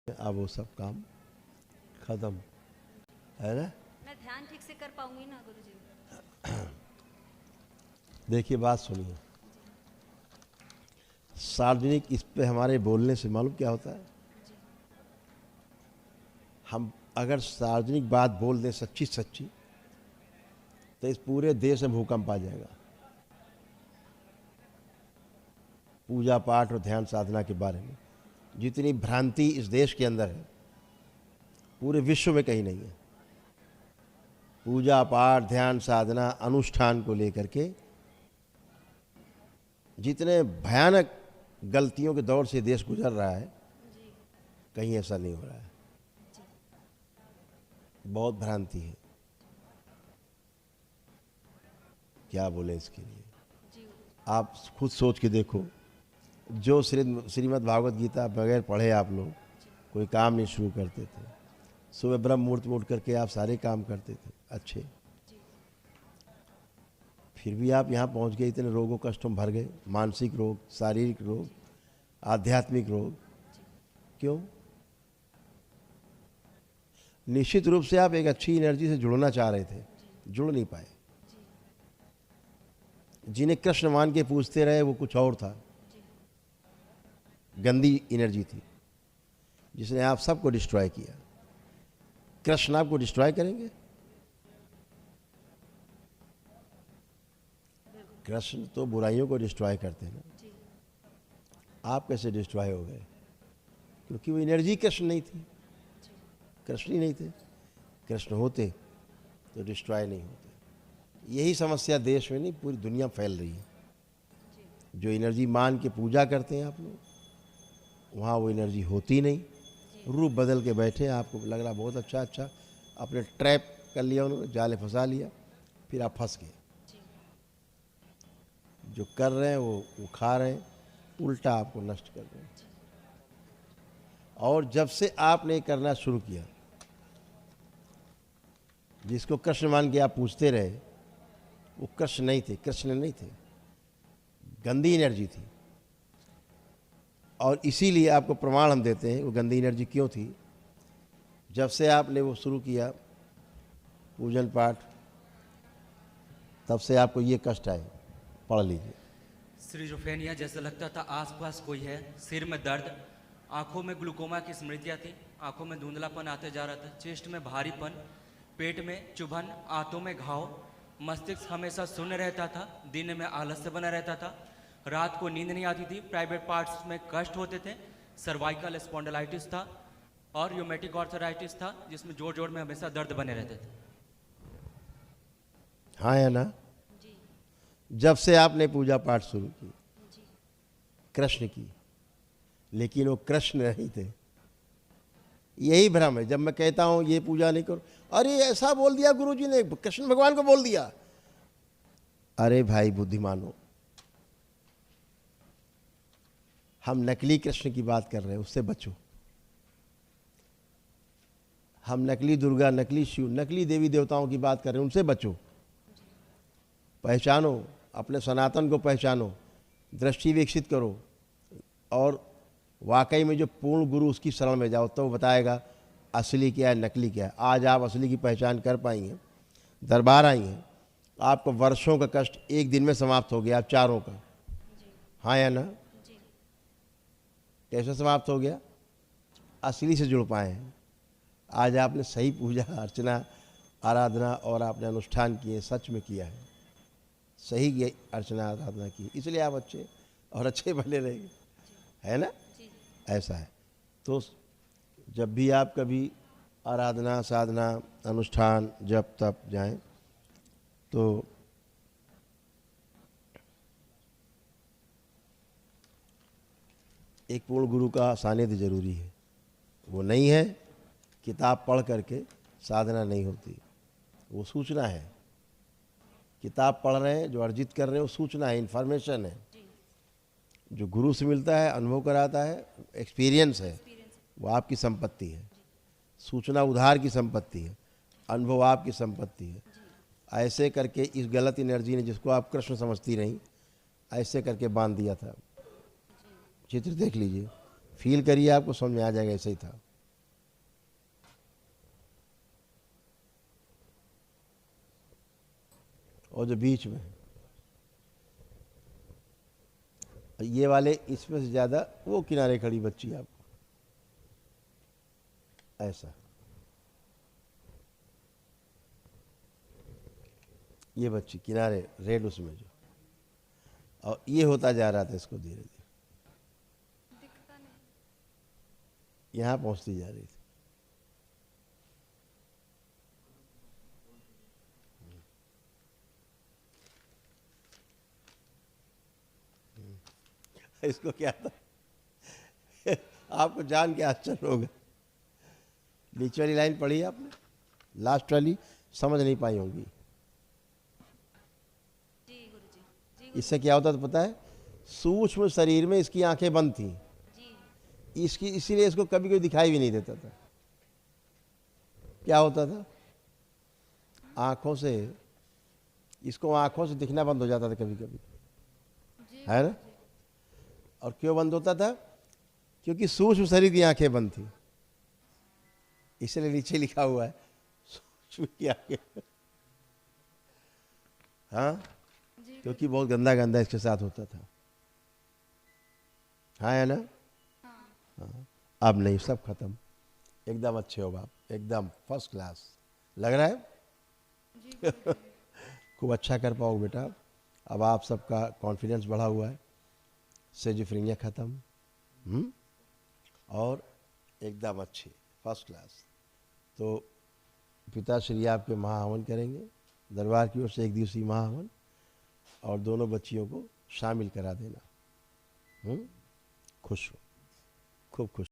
अब वो सब काम खत्म है ना। मैं ध्यान ठीक से कर पाऊंगी ना गुरुजी? देखिए बात सुनिए, सार्वजनिक इस पे हमारे बोलने से मालूम क्या होता है। हम अगर सार्वजनिक बात बोल दें सच्ची सच्ची तो इस पूरे देश में भूकंप आ जाएगा। पूजा पाठ और ध्यान साधना के बारे में जितनी भ्रांति इस देश के अंदर है पूरे विश्व में कहीं नहीं है। पूजा पाठ ध्यान साधना अनुष्ठान को लेकर के जितने भयानक गलतियों के दौर से देश गुजर रहा है, कहीं ऐसा नहीं हो रहा है। बहुत भ्रांति है, क्या बोले इसके लिए। आप खुद सोच के देखो, जो श्रीमद् भागवत गीता बगैर पढ़े आप लोग कोई काम नहीं शुरू करते थे। सुबह ब्रह्म मुहूर्त में उठ करके आप सारे काम करते थे अच्छे, फिर भी आप यहाँ पहुँच गए, इतने रोगों कष्टों में भर गए। मानसिक रोग, शारीरिक रोग, आध्यात्मिक रोग। क्यों? निश्चित रूप से आप एक अच्छी एनर्जी से जुड़ना चाह रहे थे, जुड़ नहीं पाए। जिन्हें कृष्ण मान के पूछते रहे वो कुछ और था, गंदी एनर्जी थी जिसने आप सबको डिस्ट्रॉय किया। कृष्ण आपको डिस्ट्रॉय करेंगे? कृष्ण तो बुराइयों को डिस्ट्रॉय करते हैं ना। आप कैसे डिस्ट्रॉय हो गए? क्योंकि वो एनर्जी कृष्ण नहीं थी, कृष्ण ही नहीं थे। कृष्ण होते तो डिस्ट्रॉय नहीं होते। यही समस्या देश में नहीं पूरी दुनिया फैल रही है। जो एनर्जी मान के पूजा करते हैं आप लोग, वहाँ वो एनर्जी होती नहीं, रूप बदल के बैठे। आपको लग रहा बहुत अच्छा अच्छा, अपने ट्रैप कर लिया उन्होंने, जाले फंसा लिया, फिर आप फंस गए। जो कर रहे हैं वो खा रहे हैं, उल्टा आपको नष्ट कर रहे हैं। और जब से आपने करना शुरू किया, जिसको कृष्ण मान के आप पूछते रहे वो कृष्ण नहीं थे, कृष्ण नहीं थे, गंदी एनर्जी थी। और इसीलिए आपको प्रमाण हम देते हैं वो गंदी एनर्जी क्यों थी। जब से आपने वो शुरू किया पूजन पाठ, तब से आपको ये कष्ट आए। पढ़ लीजिए। सिजोफ्रेनिया जैसा लगता था आसपास कोई है, सिर में दर्द, आंखों में ग्लूकोमा की स्मृतियाँ थी, आंखों में धुंधलापन आते जा रहा था, चेस्ट में भारीपन, पेट में चुभन, आंतों में घाव, मस्तिष्क हमेशा शून्य रहता था, दिन में आलस्य बना रहता था, रात को नींद नहीं आती थी, प्राइवेट पार्ट्स में कष्ट होते थे, सर्वाइकल स्पॉन्डिलाइटिस था और यूमेटिक आर्थराइटिस था जिसमें जोड़ जोड़ में हमेशा दर्द बने रहते थे। हाँ या ना? जब से आपने पूजा पाठ शुरू की कृष्ण की, लेकिन वो कृष्ण नहीं थे। यही भ्रम है। जब मैं कहता हूं ये पूजा नहीं करो, अरे ऐसा बोल दिया गुरुजी ने, कृष्ण भगवान को बोल दिया। अरे भाई बुद्धिमानो, हम नकली कृष्ण की बात कर रहे हैं, उससे बचो। हम नकली दुर्गा, नकली शिव, नकली देवी देवताओं की बात कर रहे हैं, उनसे बचो। पहचानो, अपने सनातन को पहचानो, दृष्टि विकसित करो और वाकई में जो पूर्ण गुरु उसकी शरण में जाओ, तो वो बताएगा असली क्या है नकली क्या है। आज आप असली की पहचान कर पाई हैं, दरबार आई हैं, आपको वर्षों का कष्ट एक दिन में समाप्त हो गया, आप चारों का। हाँ या ना? कैसे समाप्त हो गया? असली से जुड़ पाए हैं। आज आपने सही पूजा अर्चना आराधना और आपने अनुष्ठान किए, सच में किया है, सही की अर्चना आराधना की, इसलिए आप अच्छे और अच्छे बने रहेंगे, है ना? ऐसा है। तो जब भी आप कभी आराधना साधना अनुष्ठान जब तब जाएं तो एक पूर्ण गुरु का सानिध्य जरूरी है। वो नहीं है, किताब पढ़ करके साधना नहीं होती। वो सूचना है, किताब पढ़ रहे हैं, जो अर्जित कर रहे हैं वो सूचना है, इन्फॉर्मेशन है। जो गुरु से मिलता है, अनुभव कराता है, एक्सपीरियंस है, वो आपकी संपत्ति है। सूचना उधार की संपत्ति है, अनुभव आपकी संपत्ति है। ऐसे करके इस गलत एनर्जी ने, जिसको आप कृष्ण समझती रहीं, ऐसे करके बांध दिया था। चित्र देख लीजिए, फील करिए, आपको समझ में आ जाएगा। ऐसे ही था। और जो बीच में है, ये वाले इसमें से ज़्यादा वो किनारे खड़ी बच्ची आपको ऐसा, ये बच्ची किनारे रेड उसमें जो, और ये होता जा रहा था इसको धीरे धीरे, दिखता नहीं। यहाँ पहुँचती जा रही थी। इसको क्या था आपको जान के आश्चर्य होगा। नीचे वाली लाइन पढ़ी है आपने, लास्ट वाली समझ नहीं पाई होंगी। जी गुरुजी, जी गुरु इससे क्या होता था पता है, सूक्ष्म शरीर में इसकी आंखें बंद थी, जी। इसकी इसीलिए इसको कभी कोई दिखाई भी नहीं देता था। क्या होता था, आंखों से, इसको आंखों से दिखना बंद हो जाता था कभी कभी, है ना। और क्यों बंद होता था, क्योंकि सूक्ष्म शरीर की आंखें बंद थी, इसलिए नीचे लिखा हुआ है सूक्ष्म की आंखें। हाँ, जी क्योंकि बहुत गंदा गंदा इसके साथ होता था। हाँ है ना। हाँ। हाँ, अब नहीं, सब खत्म, एकदम अच्छे हो बाप, एकदम फर्स्ट क्लास लग रहा है। जी गुरुजी। खूब अच्छा कर पाओ बेटा। अब आप सबका कॉन्फिडेंस बढ़ा हुआ है, सेजिफ्रेनिया ख़त्म, और एकदम अच्छे फर्स्ट क्लास। तो पिताश्री आपके महाहवन करेंगे, दरबार की ओर से 1 दिवसीय महाहवन, और दोनों बच्चियों को शामिल करा देना। खुश हो, खूब खुश।